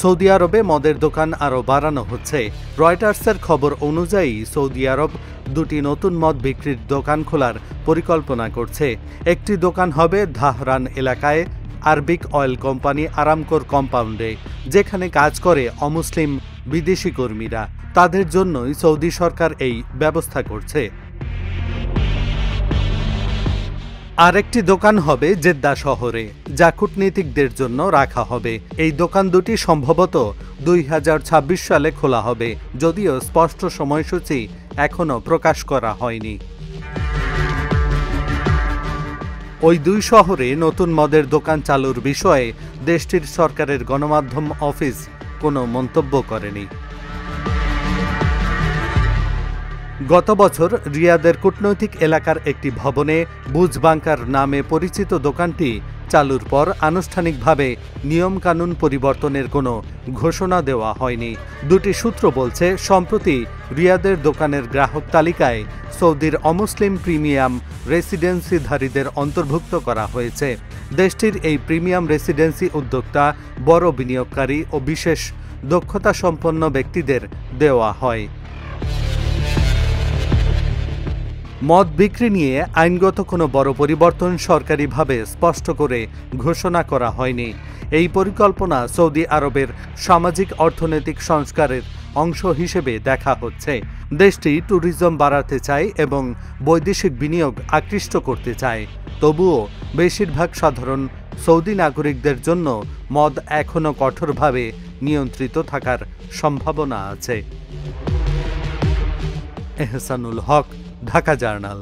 Saudi আরবে মদের দোকান আরও বাড়ানো হচ্ছে। রয়টার্সের খবর অনুযায়ী সৌদি আরব দুটি নতুন মদ বিক্রির দোকান খোলার পরিকল্পনা করছে। একটি দোকান হবে ধাহরান এলাকায় আরবিক অয়েল কোম্পানি আরামকোর কম্পাউন্ডে, যেখানে কাজ করে অমুসলিম বিদেশি কর্মীরা। তাদের জন্যই সৌদি সরকার এই ব্যবস্থা করছে। আরেকটি দোকান হবে জেদ্দা শহরে, যা কূটনীতিকদের জন্য রাখা হবে। এই দোকান দুটি সম্ভবত 2026 সালে খোলা হবে, যদিও স্পষ্ট সময়সূচি এখনও প্রকাশ করা হয়নি। ওই দুই শহরে নতুন মদের দোকান চালুর বিষয়ে দেশটির সরকারের গণমাধ্যম অফিস কোনো মন্তব্য করেনি। গত বছর রিয়াদের কূটনৈতিক এলাকার একটি ভবনে বুজ বাংকার নামে পরিচিত দোকানটি চালুর পর আনুষ্ঠানিকভাবে নিয়মকানুন পরিবর্তনের কোনো ঘোষণা দেওয়া হয়নি। দুটি সূত্র বলছে, সম্প্রতি রিয়াদের দোকানের গ্রাহক তালিকায় সৌদির অমুসলিম প্রিমিয়াম রেসিডেন্সিধারীদের অন্তর্ভুক্ত করা হয়েছে। দেশটির এই প্রিমিয়াম রেসিডেন্সি উদ্যোক্তা বড় বিনিয়োগকারী ও বিশেষ দক্ষতাসম্পন্ন ব্যক্তিদের দেওয়া হয়। মদ বিক্রি নিয়ে আইনগত কোনো বড় পরিবর্তন সরকারিভাবে স্পষ্ট করে ঘোষণা করা হয়নি। এই পরিকল্পনা সৌদি আরবের সামাজিক অর্থনৈতিক সংস্কারের অংশ হিসেবে দেখা হচ্ছে। দেশটি ট্যুরিজম বাড়াতে চায় এবং বৈদেশিক বিনিয়োগ আকৃষ্ট করতে চায়। তবুও বেশিরভাগ সাধারণ সৌদি নাগরিকদের জন্য মদ এখনও কঠোরভাবে নিয়ন্ত্রিত থাকার সম্ভাবনা আছে। এহসানুল হক, ঢাকা জার্নাল।